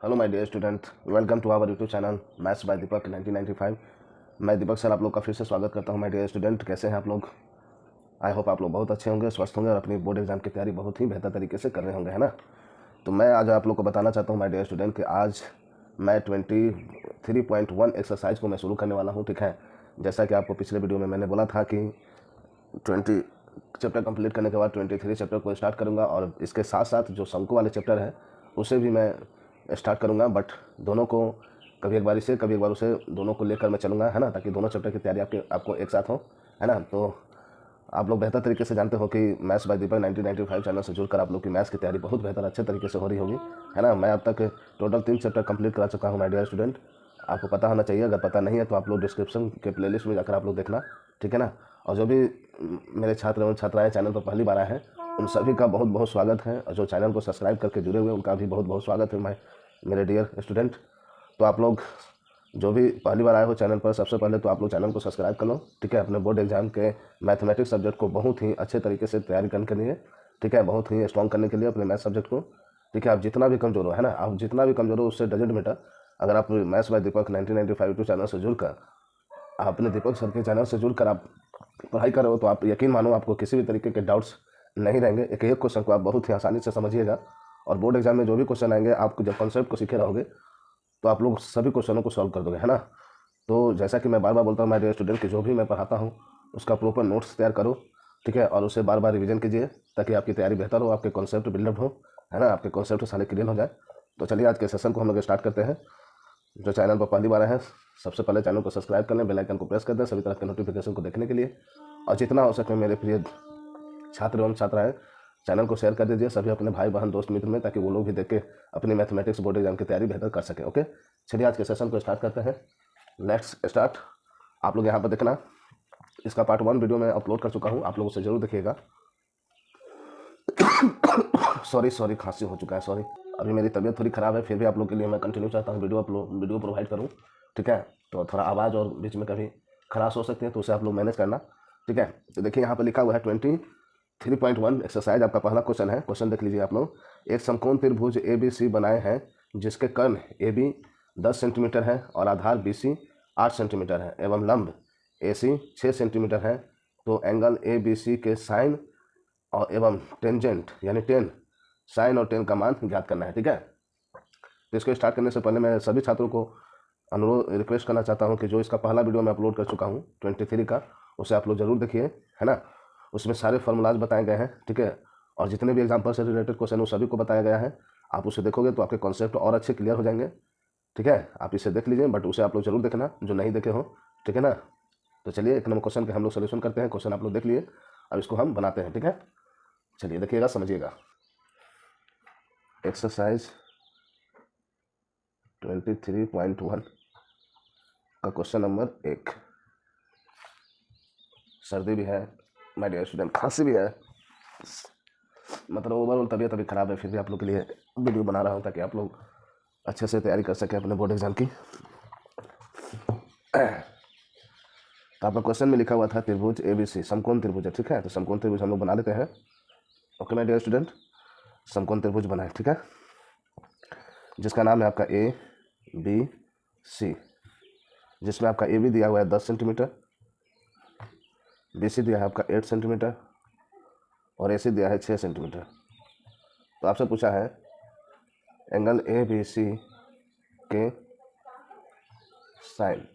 Hello my dear student, welcome to our YouTube channel maths by Deepak 1995। मैं दीपक sir आप लोग का फिर से स्वागत करता हूं। माय डियर स्टूडेंट, कैसे हैं आप लोग? आई होप आप लोग बहुत अच्छे होंगे, स्वस्थ होंगे और अपनी बोर्ड एग्जाम की तैयारी बहुत ही बेहतर तरीके से कर रहे होंगे, है ना। तो मैं आज आप लोग को बताना चाहता हूँ माय डियर स्टूडेंट कि आज मैं 23.1 एक्सरसाइज को मैं शुरू करने वाला हूँ। ठीक है, जैसा कि आपको पिछले वीडियो में मैंने बोला था कि 20 चैप्टर कंप्लीट करने के बाद 23 चैप्टर को स्टार्ट करूंगा और इसके साथ साथ जो शंकु वाले चैप्टर है उसे भी मैं स्टार्ट करूंगा। बट दोनों को कभी एक बार इसे कभी एक बार उसे दोनों को लेकर मैं चलूँगा, है ना, ताकि दोनों चैप्टर की तैयारी आपको एक साथ हो, है ना। तो आप लोग बेहतर तरीके से जानते हो कि मैथ्स बाय दीपक 1995 चैनल से जुड़कर आप लोग की मैथ्स की तैयारी बहुत बेहतर अच्छे तरीके से हो रही होगी, है ना। मैं अब तक टोटल 3 चैप्टर कंप्लीट करा चुका हूँ माय डियर स्टूडेंट। आपको पता होना चाहिए, अगर पता नहीं है तो आप लोग डिस्क्रिप्शन के प्लेलिस्ट में जाकर आप लोग देखना, ठीक है ना। और जो भी मेरे छात्र एवं छात्राएँ चैनल पर पहली बार आए हैं उन सभी का बहुत बहुत स्वागत है, और जो चैनल को सब्सक्राइब करके जुड़े हुए उनका भी बहुत बहुत स्वागत है मेरे डियर स्टूडेंट। तो आप लोग जो भी पहली बार आए हो चैनल पर, सबसे पहले तो आप लोग चैनल को सब्सक्राइब कर लो, ठीक है। अपने बोर्ड एग्जाम के मैथमेटिक्स सब्जेक्ट को बहुत ही अच्छे तरीके से तैयारी करने के लिए, ठीक है, बहुत ही स्ट्रॉन्ग करने के लिए अपने मैथ सब्जेक्ट को, ठीक है। आप जितना भी कमजोर हो, है ना, आप जितना भी कमजोर हो उससे डजेंट मैटर। अगर आप maths by Deepak 1995 YouTube channel से जुड़कर अपने दीपक सर के चैनल से जुड़कर आप पढ़ाई कर रहे हो तो आप यकीन मानो आपको किसी भी तरीके के डाउट्स नहीं रहेंगे। एक एक क्वेश्चन को आप बहुत ही आसानी से समझिएगा, और बोर्ड एग्जाम में जो भी क्वेश्चन आएंगे आपको जब कॉन्सेप्ट को सीखे रहोगे तो आप लोग सभी क्वेश्चनों को सॉल्व कर दोगे, है ना। तो जैसा कि मैं बार बार बोलता हूँ मेरे स्टूडेंट कि जो भी मैं पढ़ाता हूँ उसका प्रॉपर नोट्स तैयार करो, ठीक है, और उसे बार बार रिवीजन कीजिए ताकि आपकी तैयारी बेहतर हो, आपके कॉन्सेप्ट बिल्डअप हो, है ना, आपके कॉन्सेप्ट सारे क्लियर हो जाए। तो चलिए आज के सेशन को हम लोग स्टार्ट करते हैं। जो चैनल पर पहली बार है सबसे पहले चैनल को सब्सक्राइब कर लें, बेल आइकन को प्रेस कर दें सभी तरह के नोटिफिकेशन को देखने के लिए, और जितना हो सके मेरे प्रिय छात्र एवं छात्राएं चैनल को शेयर कर दीजिए सभी अपने भाई बहन दोस्त मित्र में, ताकि वो लोग भी देख के अपनी मैथमेटिक्स बोर्ड एग्जाम की तैयारी बेहतर कर सके। ओके, चलिए आज के सेशन को स्टार्ट करते हैं। Let's start. आप लोग यहाँ पर देखना, इसका पार्ट 1 वीडियो मैं अपलोड कर चुका हूँ, आप लोग उसे जरूर देखिएगा। सॉरी खांसी हो चुका है, सॉरी। अभी मेरी तबीयत थोड़ी ख़राब है, फिर भी आप लोग के लिए मैं कंटिन्यू चाहता हूँ वीडियो प्रोवाइड करूँ, ठीक है। तो थोड़ा आवाज़ और बीच में कभी खराश हो सकती है तो उसे आप लोग मैनेज करना, ठीक है। तो देखिए यहाँ पर लिखा हुआ है 23.1 एक्सरसाइज। आपका पहला क्वेश्चन है, क्वेश्चन देख लीजिए आप लोग। एक समकोण त्रिभुज ए बी सी बनाए हैं जिसके कर्ण ए बी 10 सेंटीमीटर है और आधार बी सी 8 सेंटीमीटर है एवं लंब ए सी 6 सेंटीमीटर है, तो एंगल ए बी सी के साइन और एवं टेंजेंट यानी टेन, साइन और टेन का मान ज्ञात करना है, ठीक है। तो इसको स्टार्ट करने से पहले मैं सभी छात्रों को अनुरोध रिक्वेस्ट करना चाहता हूं कि जो इसका पहला वीडियो मैं अपलोड कर चुका हूं 23 का, उसे आप लोग जरूर देखिए, है ना। उसमें सारे फॉर्मूलाज बताए गए हैं, ठीक है, और जितने भी एग्जाम्पल से रिलेटेड क्वेश्चन उन सभी को बताया गया है। आप उसे देखोगे तो आपके कॉन्सेप्ट और अच्छे क्लियर हो जाएंगे, ठीक है। आप इसे देख लीजिए, बट उसे आप लोग जरूर देखना जो नहीं देखे हो, ठीक है ना। तो चलिए एक नंबर क्वेश्चन के हम लोग सोल्यूशन करते हैं। क्वेश्चन आप लोग देख लिए, अब इसको हम बनाते हैं, ठीक है। चलिए देखिएगा, समझिएगा। एक्सरसाइज 23.1 का क्वेश्चन नंबर 1। सर्दी भी है माय डियर स्टूडेंट, खांसी भी है, मतलब ओवरऑल तबीयत अभी ख़राब है, फिर भी आप लोग के लिए वीडियो बना रहा हूँ ताकि आप लोग अच्छे से तैयारी कर सकें अपने बोर्ड एग्जाम की। तो आपका क्वेश्चन में लिखा हुआ था त्रिभुज ए बी सी समकोण त्रिभुज है, ठीक है। तो समकोण त्रिभुज हम लोग बना लेते हैं। ओके माय डियर स्टूडेंट, समकोण त्रिभुज बनाए, ठीक है, जिसका नाम है आपका ए बी सी, जिसमें आपका ए बी दिया हुआ है 10 सेंटीमीटर, बी सी दिया है आपका 8 सेंटीमीटर और ए सी दिया है 6 सेंटीमीटर। तो आपसे पूछा है एंगल ए बी सी के साइन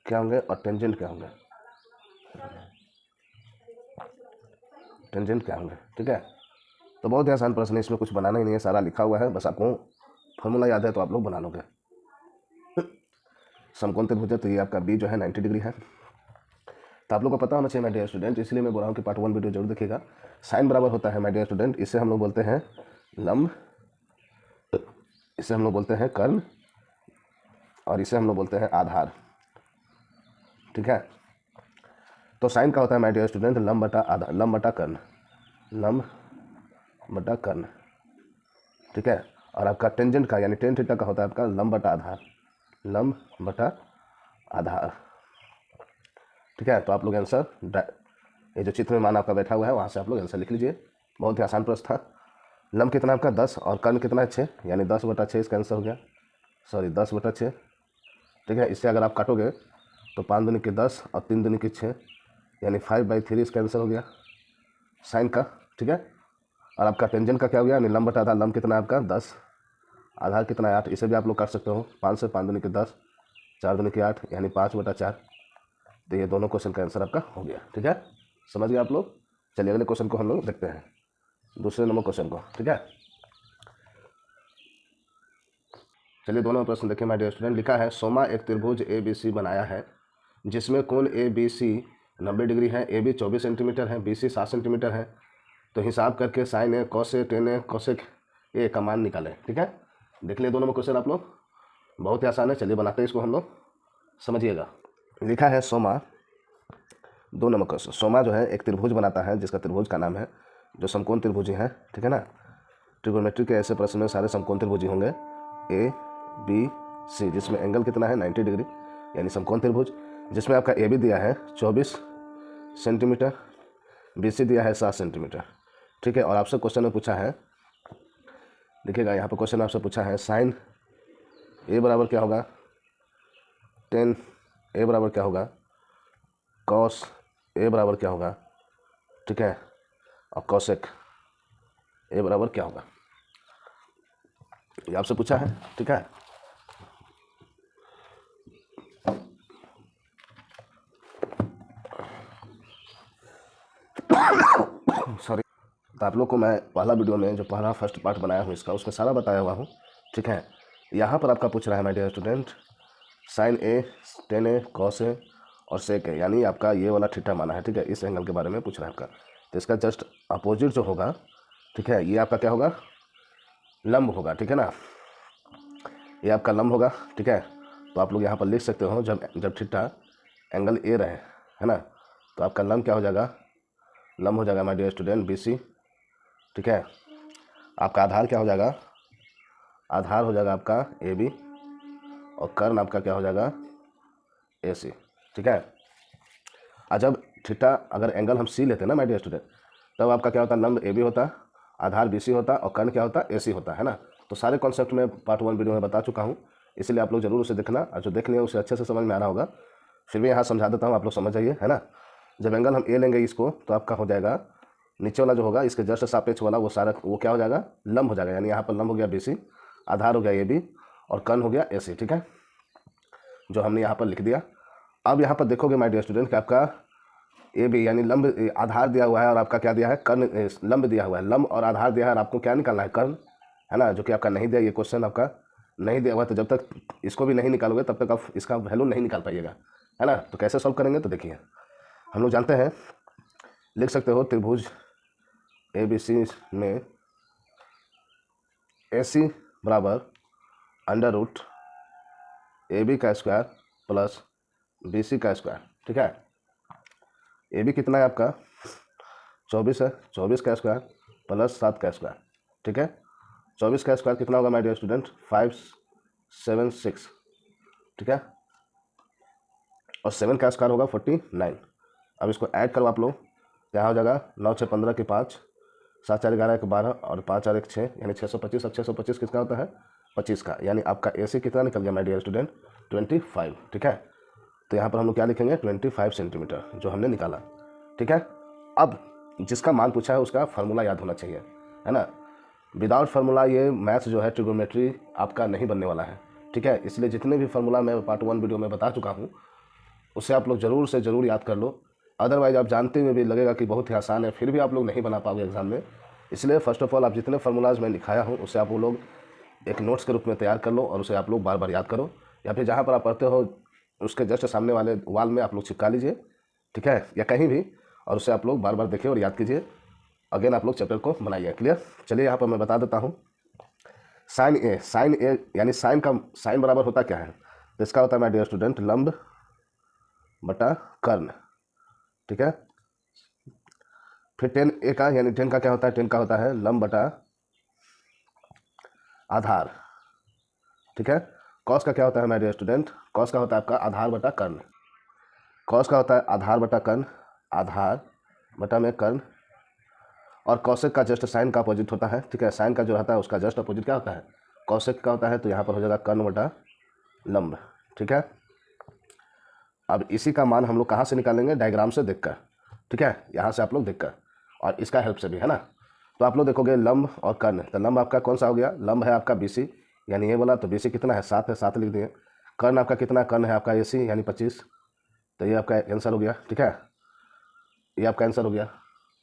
क्या होंगे और टेंजेंट क्या होंगे, टेंजेंट क्या होंगे, ठीक है। तो बहुत ही आसान प्रश्न है, इसमें कुछ बनाना ही नहीं है, सारा लिखा हुआ है, बस आपको फॉर्मूला याद है तो आप लोग बना लोगे। समकोण त्रिभुज है तो ये आपका बी जो है 90 डिग्री है। तो आप लोग को पता होना चाहिए माय डियर स्टूडेंट, इसलिए मैं बोल रहा हूँ कि पार्ट 1 वीडियो जरूर देखिएगा। साइन बराबर होता है माय डियर स्टूडेंट, इसे हम लोग बोलते हैं लंब, इसे हम लोग बोलते हैं कर्ण, और इसे हम लोग बोलते हैं आधार, ठीक है। तो साइन का होता है माय डियर स्टूडेंट लंब बटा आधार, लंब बटा कर्ण, लंब बटा कर्ण, ठीक है। और आपका टेंजेंट का यानी टेन थीटा का होता है आपका लंब बटा आधार, लंब बटा आधार, ठीक है। तो आप लोग आंसर ये जो चित्र में मान आपका बैठा हुआ है वहाँ से आप लोग आंसर लिख लीजिए। बहुत ही आसान प्रश्न था, लंब कितना आपका 10 और कर्ण कितना है 6, यानी 10/6 इसका आंसर हो गया, सॉरी 10/6। ठीक है, इससे अगर आप काटोगे तो 5 दूनी की 10 और 3 दूनी की 6, यानी 5/3 इसका आंसर हो गया साइन का। ठीक है, और आपका टेंजेंट का क्या हो गया, यानी लंब बटा आधार। लंब कितना है आपका 10, आधार कितना है 8, इसे भी आप लोग काट सकते हो। 5 से 5 दूनी की 10, 4 दूनी की 8, यानी 5/4। तो ये दोनों क्वेश्चन का आंसर आपका हो गया। ठीक है, समझ गए आप लोग। चलिए अगले क्वेश्चन को हम लोग देखते हैं, दूसरे नंबर क्वेश्चन को। ठीक है, चलिए दोनों प्रश्न देखें माय डियर स्टूडेंट। लिखा है सोमा एक त्रिभुज ए बी सी बनाया है जिसमें कोण ए बी सी 90 डिग्री है, ए बी 24 सेंटीमीटर है, बी सी 7 सेंटीमीटर है। तो हिसाब करके sine A cos A tan A cosec A का मान निकालें। ठीक है, देख लिए दोनों में क्वेश्चन आप लोग, बहुत ही आसान है। चलिए बनाते हैं इसको हम लोग, समझिएगा। लिखा है सोमा, 2 नंबर क्वेश्चन। सोमा जो है एक त्रिभुज बनाता है जिसका त्रिभुज का नाम है, जो समकोण त्रिभुजी है। ठीक है ना, ट्रिगोनोमेट्री के ऐसे प्रश्न में सारे समकोण त्रिभुजी होंगे ए बी सी, जिसमें एंगल कितना है 90 डिग्री, यानी समकोण त्रिभुज। जिसमें आपका ए बी दिया है 24 सेंटीमीटर, बी सी दिया है 7 सेंटीमीटर। ठीक है, और आपसे क्वेश्चन में पूछा है, देखिएगा यहाँ पर क्वेश्चन आपसे पूछा है साइन ए बराबर क्या होगा, टेन ए बराबर क्या होगा, कॉस ए बराबर क्या होगा। ठीक है, और कॉसेक ए बराबर क्या होगा, ये आपसे पूछा है। ठीक है, सॉरी। तो आप लोग को मैं पहला वीडियो में जो पहला फर्स्ट पार्ट बनाया हूँ इसका, उसमें सारा बताया हुआ हूँ। ठीक है, यहाँ पर आपका पूछ रहा है my dear student sine A tan A cos A और सेक ए, यानी आपका ये वाला थीटा माना है। ठीक है, इस एंगल के बारे में पूछ रहा है आपका। तो इसका जस्ट अपोजिट जो होगा, ठीक है, ये आपका क्या होगा, लंब होगा। ठीक है ना, ये आपका लंब होगा। ठीक है, तो आप लोग यहाँ पर लिख सकते हो जब थीटा एंगल ए रहे, है ना, तो आपका लंब क्या हो जाएगा, लंब हो जाएगा my dear student B C. ठीक है, आपका आधार क्या हो जाएगा, आधार हो जाएगा आपका ए बी, और कर्ण आपका क्या हो जाएगा ए सी। ठीक है, और जब थीटा अगर एंगल हम सी लेते हैं ना माय डियर स्टूडेंट, तब आपका क्या होता है, लंब ए बी होता, आधार बी सी होता, और कर्ण क्या होता ए सी होता है ना। तो सारे कॉन्सेप्ट में पार्ट 1 वीडियो में बता चुका हूँ, इसलिए आप लोग जरूर उसे देखना, और जो देख लिए उसे अच्छे से समझ में आ रहा होगा। फिर भी यहाँ समझा देता हूँ, आप लोग समझ जाइए, है ना। जब एंगल हम ए लेंगे इसको, तो आपका हो जाएगा नीचे वाला जो होगा इसके जस्ट सापेक्ष वाला, वो सारा वो क्या हो जाएगा, लंब हो जाएगा। यानी यहाँ पर लंब हो गया बी सी, आधार हो गया ए बी, और कर्ण हो गया ए सी। ठीक है, जो हमने यहाँ पर लिख दिया। अब यहाँ पर देखोगे माय डियर स्टूडेंट कि आपका ए बी यानी लंब आधार दिया हुआ है, और आपका क्या दिया है, कर्ण लंब दिया हुआ है। लंब और आधार दिया है, और आपको क्या निकालना है, कर्ण, है ना, जो कि आपका नहीं दिया। ये क्वेश्चन आपका नहीं दिया हुआ, तो जब तक इसको भी नहीं निकालोगे तब तक आप इसका वैल्यू नहीं निकाल पाइएगा, है ना। तो कैसे सॉल्व करेंगे, तो देखिए हम लोग जानते हैं, लिख सकते हो त्रिभुज ए बी सी में ए सी बराबर अंडर रूट ए बी का स्क्वायर प्लस बी सी का स्क्वायर। ठीक है, ए बी कितना है आपका 24 है, 24 का स्क्वायर प्लस 7 का स्क्वायर। ठीक है, 24 का स्क्वायर कितना होगा माय डियर स्टूडेंट, 576। ठीक है, और 7 का स्क्वायर होगा 49। अब इसको ऐड करो आप लोग, क्या हो जाएगा, 9 6 15 की 5, 7 4 11 के 12, और 5 4 1 6, यानी 625। अब 625 किसका होता है, 25 का, यानी आपका ए सी कितना निकल गया माय डियर स्टूडेंट, 25। ठीक है, तो यहाँ पर हम लोग क्या लिखेंगे, 25 सेंटीमीटर जो हमने निकाला। ठीक है, अब जिसका मान पूछा है उसका फार्मूला याद होना चाहिए, है ना। विदाउट फार्मूला ये मैथ्स जो है ट्रिगोनोमेट्री आपका नहीं बनने वाला है। ठीक है, इसलिए जितने भी फार्मूला मैं पार्ट 1 वीडियो में बता चुका हूँ, उसे आप लोग ज़रूर से ज़रूर याद कर लो। अदरवाइज आप जानते हुए भी लगेगा कि बहुत ही आसान है, फिर भी आप लोग नहीं बना पाओगे एग्जाम में। इसलिए फर्स्ट ऑफ ऑल आप जितने फार्मूलाज मैं लिखाया हूँ उसे आप लोग एक नोट्स के रूप में तैयार कर लो, और उसे आप लोग बार बार याद करो, या फिर जहाँ पर आप पढ़ते हो उसके जस्ट सामने वाले वाल में आप लोग चिपका लीजिए। ठीक है, या कहीं भी, और उसे आप लोग बार बार देखिए और याद कीजिए। अगेन आप लोग चैप्टर को बनाइए। क्लियर, चलिए यहाँ पर मैं बता देता हूँ। साइन ए यानी साइन का साइन बराबर होता क्या है, तो इसका होता है माय डियर स्टूडेंट लंब बटा कर्ण। ठीक है, फिर टेन ए का, यानी टेन का क्या होता है, टेन का होता है लंब बटा आधार। ठीक है, कॉस का क्या होता है माय डियर स्टूडेंट, कॉस का होता है आपका आधार बटा कर्ण। कॉस का होता है आधार बटा कर्ण, आधार बटा में कर्ण, और कौशिक का जस्ट साइन का अपोजिट होता है, ठीक है। साइन का जो रहता है उसका जस्ट अपोजिट क्या होता है, कौशिक का होता है। तो यहाँ पर हो जाएगा कर्ण बटा लंब, ठीक है। अब इसी का मान हम लोग कहाँ से निकालेंगे, डायग्राम से देखकर, ठीक है, यहाँ से आप लोग देखकर और इसका हेल्प से भी, है ना। तो आप लोग देखोगे लंब और कर्ण, तो लंब आपका कौन सा हो गया, लंब है आपका BC, यानी ये बोला, तो BC कितना है 7 है, 7 लिख दिए। कर्ण आपका कितना, कर्ण है आपका AC यानी 25, तो ये आपका आंसर हो गया, ठीक है, ये आपका आंसर हो गया,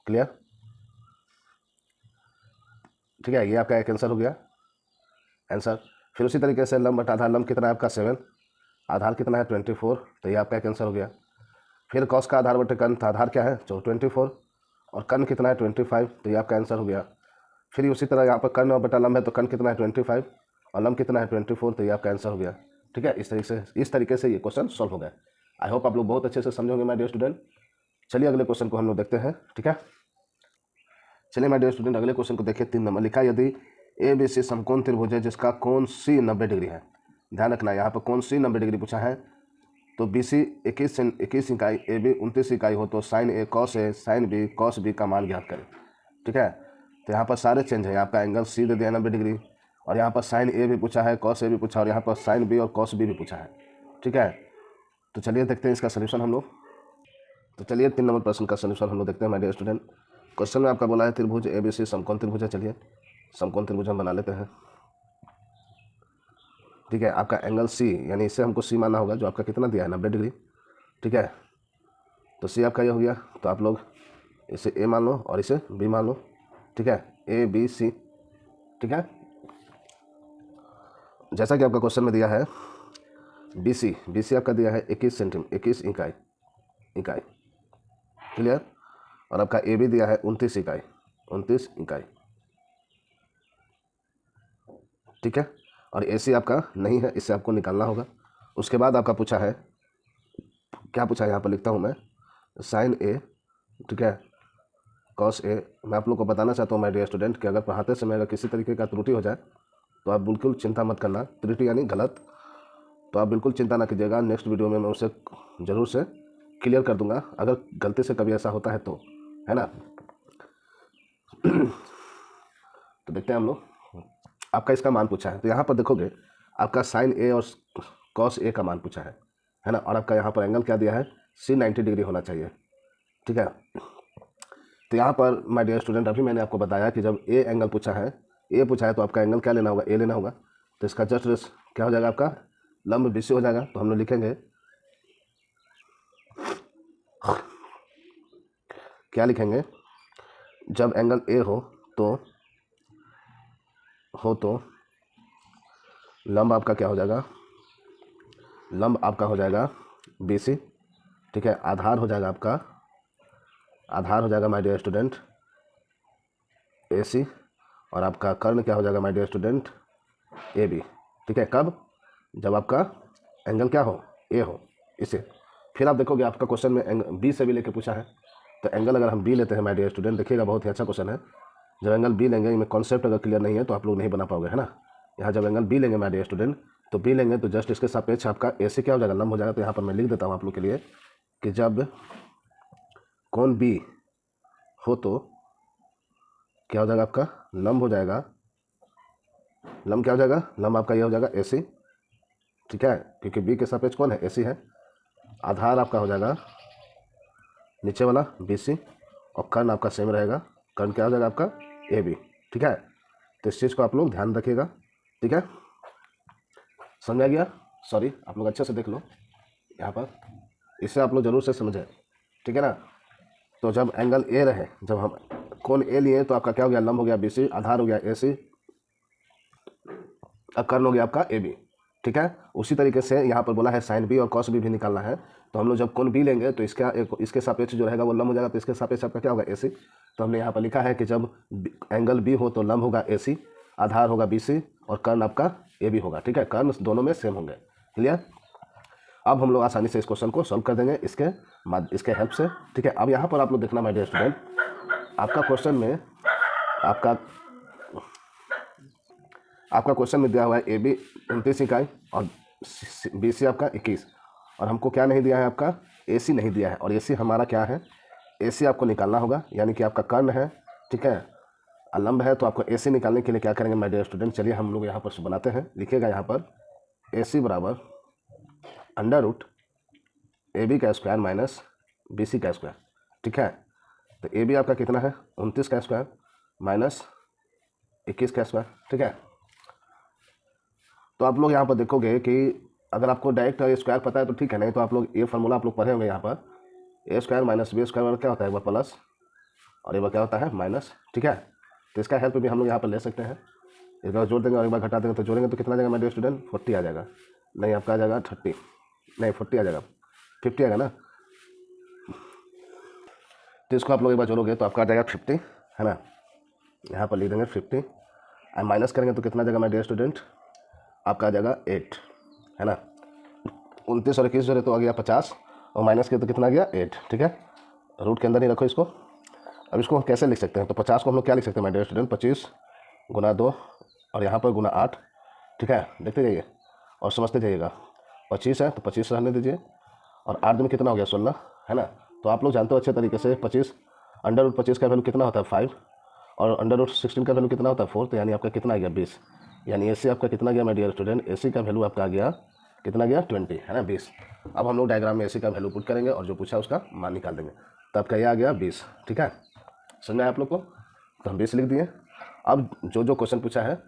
क्लियर, ठीक है, ये आपका एक आंसर हो गया आंसर। फिर उसी तरीके से लंब बटा आधार, लंब कितना है आपका 7, आधार कितना है 24, तो ये आपका एक आंसर हो गया। फिर कौस का आधार बटे कर्ण, तो आधार क्या है 24 और कर्ण कितना है 25, तो ये आपका आंसर हो गया। फिर उसी तरह यहाँ पर कर्ण और बटा लंब है, तो कर्ण कितना है 25 और लंब कितना है 24, तो ये आपका आंसर हो गया, ठीक है। इस तरीके से ये क्वेश्चन सॉल्व हो गया। आई होप आप लोग बहुत अच्छे से समझोगे माय डियर स्टूडेंट। चलिए अगले क्वेश्चन को हम लोग देखते हैं, ठीक है। चलिए माय डियर स्टूडेंट अगले क्वेश्चन को देखिए। 3 नंबर लिखा, यदि ABC समकोण त्रिभुज है जिसका कोण C 90 डिग्री है। ध्यान रखना यहाँ पर कोण C 90 डिग्री पूछा है, तो BC 21 इकाई, AB 29 इकाई हो तो sine A cos A sine B cos B का मान ज्ञात करें, ठीक है। तो यहाँ पर सारे चेंज है, यहाँ पर एंगल C दे दिया 90 डिग्री और यहाँ पर साइन A भी पूछा है, cos A भी पूछा और यहाँ पर साइन B और cos B भी पूछा है, ठीक है। तो चलिए देखते हैं इसका सोल्यूशन हम लोग। तो चलिए 3 नंबर प्रश्न का सोल्यूशन हम लोग देखते हैं माय डियर स्टूडेंट। क्वेश्चन में आपका बोला है त्रिभुज ABC समकोण त्रिभुज है। चलिए समकोण त्रिभुज हम बना लेते हैं, ठीक है। आपका एंगल C यानी इससे हमको C मानना होगा, जो आपका कितना दिया है 90 डिग्री, ठीक है। तो C आपका ये हो गया, तो आप लोग इसे A मान लो और इसे B मान लो, ठीक है, ABC, ठीक है। जैसा कि आपका क्वेश्चन में दिया है BC आपका दिया है 21 इकाई, क्लियर। और आपका AB दिया है 29 इकाई, ठीक है। और AC आपका नहीं है, इससे आपको निकालना होगा। उसके बाद आपका पूछा है, क्या पूछा है यहाँ पर लिखता हूँ मैं, साइन A, ठीक है, cos A। मैं आप लोग को बताना चाहता हूँ माय डियर स्टूडेंट कि अगर पढ़ाते समय अगर किसी तरीके का त्रुटि हो जाए तो आप बिल्कुल चिंता मत करना, त्रुटि यानी गलत, तो आप बिल्कुल चिंता ना कीजिएगा। नेक्स्ट वीडियो में मैं उसे ज़रूर से क्लियर कर दूंगा अगर गलती से कभी ऐसा होता है तो, है ना। तो देखते हैं हम लोग, आपका इसका मान पूछा है। तो यहाँ पर देखोगे आपका साइन A और cos A का मान पूछा है ना। और आपका यहाँ पर एंगल क्या दिया है, C 90 डिग्री होना चाहिए, ठीक है। तो यहाँ पर माय डियर स्टूडेंट अभी मैंने आपको बताया कि जब A एंगल पूछा है तो आपका एंगल क्या लेना होगा, A लेना होगा। तो इसका जस्ट क्या हो जाएगा, आपका लंब BC हो जाएगा। तो हम लोग लिखेंगे क्या लिखेंगे, जब एंगल A हो तो लंब आपका क्या हो जाएगा, लंब आपका हो जाएगा BC, ठीक है। आधार हो जाएगा माय डियर स्टूडेंट AC और आपका कर्ण क्या हो जाएगा माय डियर स्टूडेंट AB, ठीक है। कब, जब आपका एंगल क्या हो, A हो, इसे। फिर आप देखोगे आपका क्वेश्चन में एंगल B से भी लेके पूछा है। तो एंगल अगर हम B लेते हैं माय डियर स्टूडेंट, देखिएगा बहुत ही अच्छा क्वेश्चन है। जब एंगल B लेंगे, इनमें कॉन्सेप्ट अगर क्लियर नहीं है तो आप लोग नहीं बना पाओगे, है ना। यहाँ जब एंगल B लेंगे माय डियर स्टूडेंट, तो B लेंगे तो जस्ट इसके सापेक्ष आपका AC क्या हो जाएगा, लंब हो जाएगा। तो यहाँ पर मैं लिख देता हूँ आप लोग के लिए कि जब कोण B हो तो क्या हो जाएगा, आपका लंब हो जाएगा, लंब क्या हो जाएगा, लंब आपका ये हो जाएगा AC, ठीक है, क्योंकि B के सापेक्ष कौन है, AC है। आधार आपका हो जाएगा नीचे वाला BC और कर्ण आपका सेम रहेगा, कर्ण क्या हो जाएगा आपका AB, ठीक है। तो इस चीज़ को आप लोग ध्यान रखिएगा, ठीक है। समझ आ गया, सॉरी आप लोग अच्छे से देख लो यहाँ पर, इसे आप लोग जरूर से समझें, ठीक है ना। तो जब एंगल A रहे, जब हम कोण A लिए तो आपका क्या हो गया, लंब हो गया BC, आधार हो गया AC और कर्ण हो गया आपका AB, ठीक है। उसी तरीके से यहाँ पर बोला है साइन B और cos B भी निकालना है। तो हम लोग जब कोण B लेंगे तो इसके सापेक्ष जो रहेगा वो लंब हो जाएगा। तो इसके सापेक्ष आपका क्या होगा, AC। तो हमने यहाँ पर लिखा है कि जब एंगल B हो तो लंब होगा AC, आधार होगा BC और कर्ण आपका AB होगा, ठीक है। कर्ण दोनों में सेम होंगे, क्लियर। अब हम लोग आसानी से इस क्वेश्चन को सॉल्व कर देंगे इसके हेल्प से, ठीक है। अब यहाँ पर आप लोग देखना माय डियर स्टूडेंट, आपका क्वेश्चन में आपका क्वेश्चन में दिया हुआ है AB 29 इकाई और BC आपका 21, और हमको क्या नहीं दिया है, आपका AC नहीं दिया है। और AC हमारा क्या है, AC आपको निकालना होगा, यानी कि आपका कर्ण है ठीक है। लंब है तो आपको ए सी निकालने के लिए क्या करेंगे माय डियर स्टूडेंट, चलिए हम लोग यहाँ पर बनाते हैं। लिखिएगा यहाँ पर ए सी बराबर अंडर रूट ए बी का स्क्वायर माइनस बी सी का स्क्वायर। ठीक है, तो ए बी आपका कितना है 29 का स्क्वायर माइनस 21 का स्क्वायर। ठीक है, तो आप लोग यहाँ पर देखोगे कि अगर आपको डायरेक्ट स्क्वायर पता है तो ठीक है, नहीं तो आप लोग ये फार्मूला आप लोग पढ़े होंगे यहाँ पर, ए स्क्वायर माइनस बी स्क्वायर क्या होता है, एक बार प्लस और एक बार क्या होता है माइनस। ठीक है, तो इसका हेल्प भी हम लोग यहाँ पर ले सकते हैं। एक बार जोड़ देंगे और एक बार घटा देंगे, तो जोड़ेंगे तो कितना आ जाएगा माय डियर स्टूडेंट 40 आ जाएगा। नहीं आपका आ जाएगा 30, नहीं 40 आ जाएगा, 50 आएगा ना। तो इसको आप लोग एक बार जोड़ोगे तो आपका आ जाएगा 50, है ना। यहाँ पर लिख देंगे 50 और माइनस करेंगे तो कितना आ जाएगा माय डियर स्टूडेंट, आपका आ जाएगा 8, है ना। 29 और 21 जोड़े तो आ गया 50 और माइनस किया तो कितना आ गया 8। ठीक है, रूट के अंदर ही रखो इसको। अब इसको हम कैसे लिख सकते हैं, तो 50 को हम लोग क्या लिख सकते हैं माय डियर स्टूडेंट, 25 गुना 2 और यहाँ पर गुना 8। ठीक है, देखते जाइए और समझते जाइएगा। 25 है तो 25 रहने दीजिए और 8 दिन कितना हो गया 16, है ना। तो आप लोग जानते हो अच्छे तरीके से 25 अंडर रूट 25 का वैल्यू कितना होता है 5 और अंडर रूट 16 का वैल्यू कितना होता है 4, तो यानी आपका कितना आ गया 20। यानी ए सी आपका कितना गया माय डियर स्टूडेंट, ए सी का वैल्यू आपका आ गया कितना गया 20, है ना 20। अब हम लोग डायग्राम में ए सी का वैल्यू पुट करेंगे और जो पूछा उसका मान निकाल देंगे, तो आपका यह आ गया 20। ठीक है, समझ में आया आप लोग को, तो हम 20 लिख दिए। अब जो जो क्वेश्चन पूछा है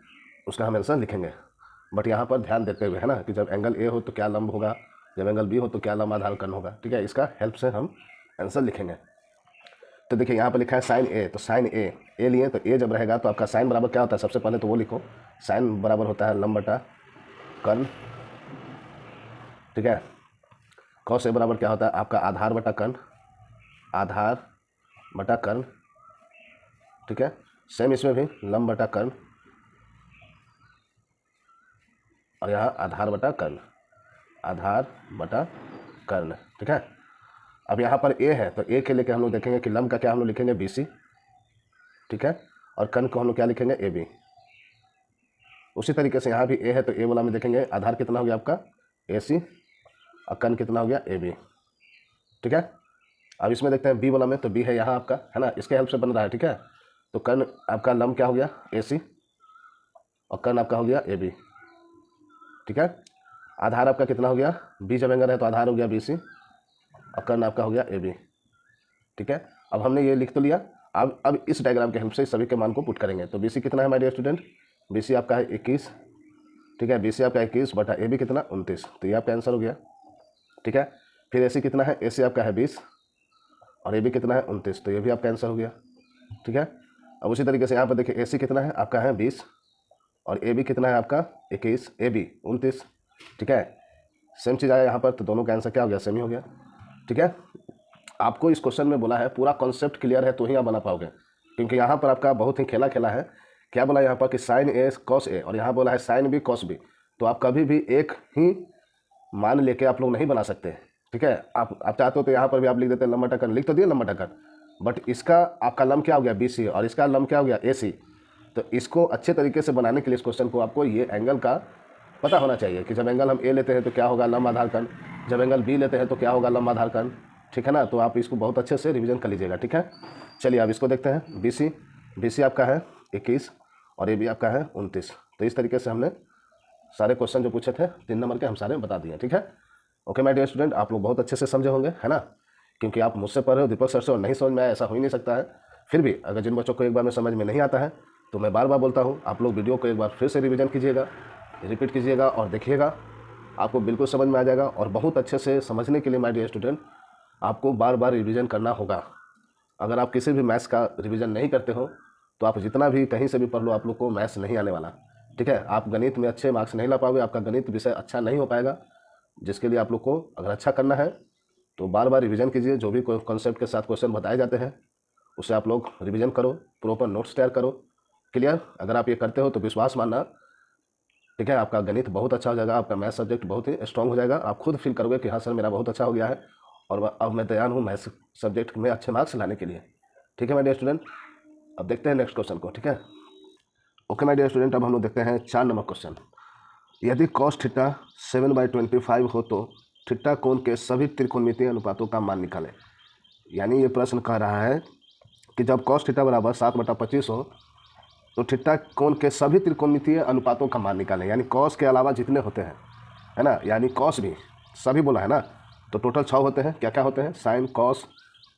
उसका हम आंसर लिखेंगे, बट यहाँ पर ध्यान देते हुए, है ना, कि जब एंगल ए हो तो क्या लंब होगा, जब एंगल बी हो तो क्या लंब आधार कर्ण होगा। ठीक है, इसका हेल्प से हम आंसर लिखेंगे। तो देखिए यहाँ पर लिखा है साइन ए, तो साइन ए लिए तो ए जब रहेगा तो आपका साइन बराबर क्या होता है, सबसे पहले तो वो लिखो, साइन बराबर होता है लंब बटा कर्ण। ठीक है, कॉस ए बराबर क्या होता है आपका आधार बटा कर्ण, आधार बटा कर्ण। ठीक है, सेम इसमें भी लंब बटा कर्ण और यहाँ आधार बटा कर्ण, आधार बटा कर्ण। ठीक है, अब यहाँ पर ए है तो ए के लेके हम लोग देखेंगे कि लंब का क्या हम लोग लिखेंगे बी सी। ठीक है, और कर्ण को हम लोग क्या लिखेंगे ए बी। उसी तरीके से यहाँ भी ए है तो ए वाला में देखेंगे आधार कितना हो गया आपका ए सी और कर्ण कितना हो गया ए बी। ठीक है, अब इसमें देखते हैं बी वाला में, तो बी है यहाँ आपका, है ना, इसके हेल्प से बन रहा है। ठीक है, तो कर्ण आपका लंब क्या हो गया ए सी और कर्ण आपका हो गया ए बी। ठीक है, आधार आपका कितना हो गया, बी जब एंगल है तो आधार हो गया बी सी और कर्ण आपका हो गया ए बी। ठीक है, अब हमने ये लिख तो लिया। अब इस डायग्राम के हेल्प से सभी के मान को पुट करेंगे। तो बी सी कितना है my dear student, B C आपका है 21। ठीक है, बी सी आपका 21 बटा ए बी कितना 29, तो ये आपका आंसर हो गया। ठीक है, फिर ए सी कितना है, ए सी आपका है 20 और ए बी कितना है 29, तो ये भी आपका आंसर हो गया। ठीक है, अब उसी तरीके से यहाँ पर देखिए ए सी कितना है आपका है 20 और ए बी कितना है आपका 21, ए बी 29। ठीक है, सेम चीज़ आया यहाँ पर, तो दोनों का आंसर क्या हो गया सेम ही हो गया। ठीक है, आपको इस क्वेश्चन में बोला है पूरा कॉन्सेप्ट क्लियर है तो ही आप बना पाओगे, क्योंकि यहाँ पर आपका बहुत ही खेला खेला है। क्या बोला यहाँ पर कि साइन ए कॉस ए और यहाँ बोला है साइन बी कॉस बी, तो आप कभी भी एक ही मान लेके आप लोग नहीं बना सकते। ठीक है, आप चाहते हो तो यहाँ पर भी आप लिख देते हैं लंबा टक्कर, लिख तो दिए लंबा टक्कर, बट इसका आपका लंब क्या हो गया बी सी और इसका लंब क्या हो गया ए सी। तो इसको अच्छे तरीके से बनाने के लिए इस क्वेश्चन को आपको ये एंगल का पता होना चाहिए कि जब एंगल हम ए लेते हैं तो क्या होगा लंब आधार कर्ण, जब एंगल बी लेते हैं तो क्या होगा लंब आधार कर्ण। ठीक है ना, तो आप इसको बहुत अच्छे से रिवीजन कर लीजिएगा। ठीक है, चलिए अब इसको देखते हैं। बी सी आपका है 21 और ए बी आपका है 29। तो इस तरीके से हमने सारे क्वेश्चन जो पूछे थे 3 नंबर के हम सारे बता दिए। ठीक है, ओके माय डियर स्टूडेंट, आप लोग बहुत अच्छे से समझे होंगे, है ना, क्योंकि आप मुझसे पढ़ रहे हो दीपक सर से और नहीं समझ में आया ऐसा हो ही नहीं सकता है। फिर भी अगर जिन बच्चों को एक बार में समझ में नहीं आता है तो मैं बार बार बोलता हूँ आप लोग वीडियो को एक बार फिर से रिवीजन कीजिएगा, रिपीट कीजिएगा और देखिएगा, आपको बिल्कुल समझ में आ जाएगा। और बहुत अच्छे से समझने के लिए माय डियर स्टूडेंट आपको बार बार रिवीजन करना होगा। अगर आप किसी भी मैथ्स का रिवीजन नहीं करते हो तो आप जितना भी कहीं से भी पढ़ लो आप लोग को मैथ्स नहीं आने वाला। ठीक है, आप गणित में अच्छे मार्क्स नहीं ला पाओगे, आपका गणित विषय अच्छा नहीं हो पाएगा, जिसके लिए आप लोग को अगर अच्छा करना है तो बार बार रिवीजन कीजिए। जो भी कॉन्सेप्ट के साथ क्वेश्चन बताए जाते हैं उसे आप लोग रिवीजन करो, प्रॉपर नोट्स तैयार करो। क्लियर, अगर आप ये करते हो तो विश्वास मानना, ठीक है, आपका गणित बहुत अच्छा हो जाएगा, आपका मैथ सब्जेक्ट बहुत ही स्ट्रॉन्ग हो जाएगा। आप खुद फील करोगे कि हाँ सर मेरा बहुत अच्छा हो गया है और अब मैं तैयार हूँ मैथ्स सब्जेक्ट में अच्छे मार्क्स लाने के लिए। ठीक है माय डियर स्टूडेंट, अब देखते हैं नेक्स्ट क्वेश्चन को। ठीक है, ओके माय डियर स्टूडेंट, अब हम लोग देखते हैं 4 नंबर क्वेश्चन। यदि कॉस थीटा 7/25 हो तो थीटा कोण के सभी त्रिकोणमितीय अनुपातों का मान निकालें। यानी ये प्रश्न कह रहा है कि जब कॉस थीटा बराबर 7/25 हो तो थीटा कोण के सभी त्रिकोणमितीय अनुपातों का मान निकालें, यानी कॉस के अलावा जितने होते हैं, है ना, यानी कॉस भी सभी बोला है ना, तो टोटल 6 होते हैं। क्या क्या होते हैं? साइन, कॉस,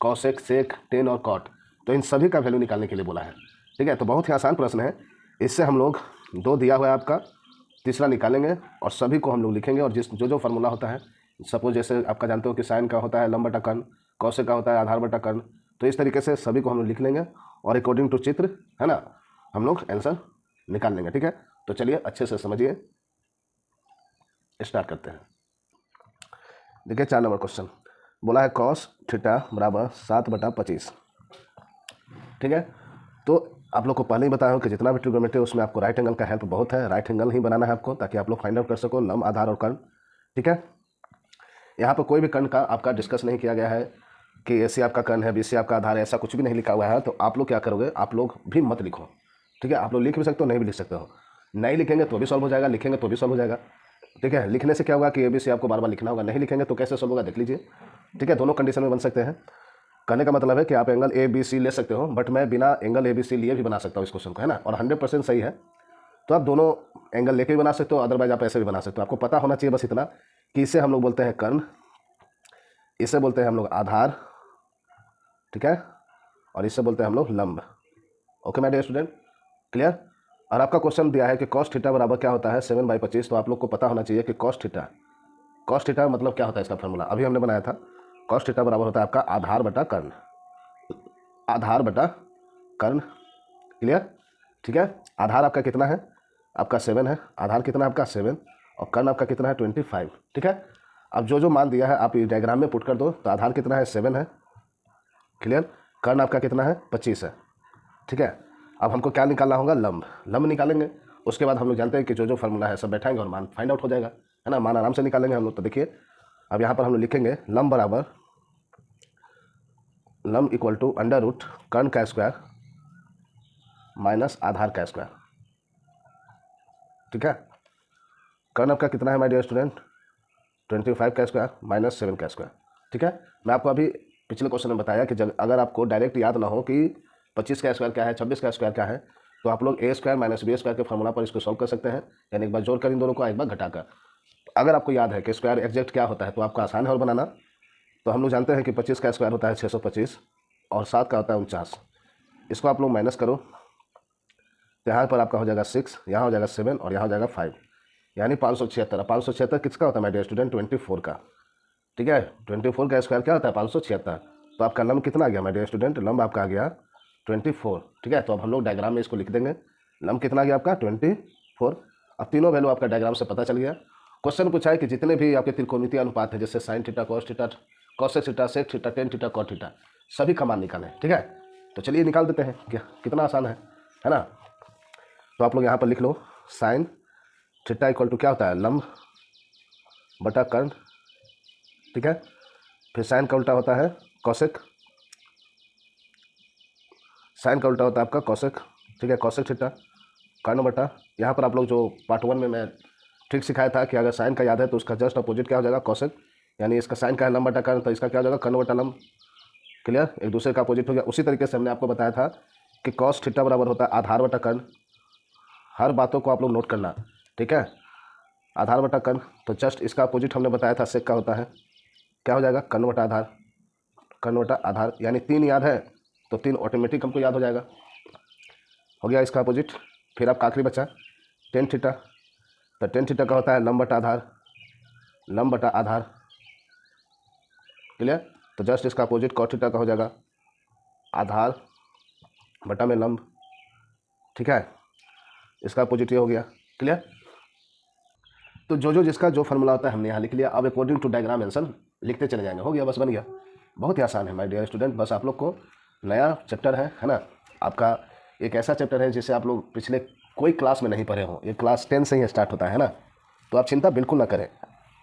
कॉसेक, सेक, टेन और कॉट। तो इन सभी का वैल्यू निकालने के लिए बोला है। ठीक है, तो बहुत ही आसान प्रश्न है। इससे हम लोग 2 दिया हुआ है आपका, तीसरा निकालेंगे और सभी को हम लोग लिखेंगे। और जिस जो जो फार्मूला होता है, सपोज जैसे आपका जानते हो कि साइन का होता है लंब बटा कर्ण, कॉसेक का होता है आधार बटा कर्ण, तो इस तरीके से सभी को हम लोग लिख लेंगे और अकॉर्डिंग टू चित्र, है ना, हम लोग आंसर निकाल लेंगे। ठीक है, तो चलिए अच्छे से समझिए, स्टार्ट करते हैं। देखिए 4 नंबर क्वेश्चन बोला है कॉस थीटा बराबर 7/25। ठीक है, तो आप लोग को पहले ही बताया हो कि जितना भी ट्रिग्नोमेट्री है उसमें आपको राइट एंगल का हेल्प बहुत है। राइट एंगल ही बनाना है आपको, ताकि आप लोग फाइंड आउट कर सको लंब, आधार और कर्ण। ठीक है, यहाँ पर कोई भी कर्ण का आपका डिस्कस नहीं किया गया है कि AC आपका कर्ण है, BC आपका आधार है, ऐसा कुछ भी नहीं लिखा हुआ है। तो आप लोग क्या करोगे, आप लोग भी मत लिखो। ठीक है, आप लोग लिख भी सकते हो, नहीं भी लिख सकते हो। नहीं लिखेंगे तो भी सॉल्व हो जाएगा, लिखेंगे तो भी सॉल्व हो जाएगा। ठीक है, लिखने से क्या होगा कि ABC आपको बार बार लिखना होगा, नहीं लिखेंगे तो कैसे सॉल्व होगा देख लीजिए। ठीक है, दोनों कंडीशन में बन सकते हैं। करने का मतलब है कि आप एंगल ABC ले सकते हो, बट मैं बिना एंगल ABC लिए भी बना सकता हूँ इस क्वेश्चन को, है ना, और 100% सही है। तो आप दोनों एंगल लेके भी बना सकते हो, अदरवाइज आप ऐसे भी बना सकते हो। आपको पता होना चाहिए बस इतना कि इसे हम लोग बोलते हैं कर्ण, इसे बोलते हैं हम लोग आधार, ठीक है, और इससे बोलते हैं हम लोग लंब। Okay my dear student, clear. और आपका क्वेश्चन दिया है कि कॉस थीटा बराबर क्या होता है 7/25। तो आप लोग को पता होना चाहिए कि कॉस थीटा मतलब क्या होता है, इसका फॉर्मूला अभी हमने बनाया था। कॉस थीटा बराबर होता है आपका आधार बटा कर्ण, आधार बटा कर्ण। क्लियर, ठीक है। आधार आपका कितना है, आपका 7 है। आधार कितना है आपका 7, और कर्ण आपका कितना है 25। ठीक है, अब जो जो मान दिया है आप डायग्राम में पुट कर दो। तो आधार कितना है 7 है, क्लियर। कर्ण आपका कितना है 25 है। ठीक है, अब हमको क्या निकालना होगा, लंब। लंब निकालेंगे, उसके बाद हम लोग जानते हैं कि जो जो फार्मूला है सब बैठाएंगे और मान फाइंड आउट हो जाएगा, है ना, मान आराम से निकालेंगे हम लोग। तो देखिए अब यहाँ पर हम लोग लिखेंगे लंब बराबर, लंब इक्वल टू अंडर रूट कर्ण का स्क्वायर माइनस आधार का स्क्वायर। ठीक है, कर्ण आपका कितना है माय डियर स्टूडेंट, 25 का स्क्वायर माइनस 7 का स्क्वायर। ठीक है, मैं आपको अभी पिछले क्वेश्चन में बताया कि जब अगर आपको डायरेक्ट याद ना हो कि 25 का स्क्वायर क्या है, 26 का स्क्वायर क्या है, तो आप लोग A square minus B square के फॉर्मूला पर इसको सॉल्व कर सकते हैं। यानी एक बार जोड़कर इन दोनों को एक बार घटाकर। अगर आपको याद है कि स्क्वायर एग्जैक्ट क्या होता है तो आपको आसान है और बनाना। तो हम लोग जानते हैं कि 25 का स्क्वायर होता है 625 और 7 का होता है 49। इसको आप लोग माइनस करो तो यहाँ पर आपका हो जाएगा 6, यहाँ हो जाएगा 7 और यहाँ हो जाएगा 5, यानी 576। 576 किसका होता है माय डियर स्टूडेंट, 24 का। ठीक है, 24 का स्क्वायर क्या होता है 576। तो आपका लंब कितना आ गया माय डियर स्टूडेंट, लंब आपका आ गया 24। ठीक है, तो अब हम लोग डायग्राम में इसको लिख देंगे। लंब कितना आ गया आपका 24। अब तीनों वैल्यू आपका डायग्राम से पता चल गया। क्वेश्चन पूछा है कि जितने भी आपके त्रिकोणमितीय अनुपात है, जैसे sine theta, cos theta, cosec theta, sec theta, tan theta, cot theta, सभी का मान निकालें। ठीक है, तो चलिए निकाल देते हैं। क्या कितना आसान है ना। तो आप लोग यहाँ पर लिख लो साइन थीटा इक्वल टू क्या होता है, लंब बटा कर्ण। ठीक है, फिर साइन का उल्टा होता है कॉसेक, साइन का उल्टा होता है आपका कॉसेक। ठीक है, कॉसेक थीटा, कर्ण बटा, यहाँ पर आप लोग जो पार्ट 1 में मैं ट्रिक सिखाया था कि अगर साइन का याद है तो उसका जस्ट अपोजिट क्या हो जाएगा, कॉसेक। यानी इसका साइन का है लंब बटा कर्ण, तो इसका क्या हो जाएगा, कर्ण बटा लंब। क्लियर, एक दूसरे का अपोजिट हो गया। उसी तरीके से हमने आपको बताया था कि कॉस थीटा बराबर होता है आधार बटा कर्ण। हर बातों को आप लोग नोट करना, ठीक है, आधार बटा कर्ण। तो जस्ट इसका अपोजिट हमने बताया था सेक का होता है, क्या हो जाएगा, कर्ण बटा आधार, कर्ण बटा आधार। यानी 3 याद है तो 3 ऑटोमेटिक हमको याद हो जाएगा, हो गया इसका अपोजिट। फिर आपका आखिरी बचा टेन थीटा, तो टेन थीटा का होता है लंब बटा आधार, लंब बटा आधार। क्लियर, तो जस्ट इसका अपोजिट कॉट थीटा का हो जाएगा आधार बटा में लंब। ठीक है, इसका अपोजिट ये हो गया। क्लियर, तो जो जो जिसका जो फॉर्मूला होता है हमने यहाँ लिख लिया। अब अकॉर्डिंग टू डायग्राम आंसर लिखते चले जाएंगे, हो गया, बस बन गया। बहुत ही आसान है माय डियर स्टूडेंट। बस आप लोग को नया चैप्टर है ना, आपका एक ऐसा चैप्टर है जिसे आप लोग पिछले कोई क्लास में नहीं पढ़े हों। ये क्लास 10 से ही स्टार्ट होता है ना, तो आप चिंता बिल्कुल ना करें।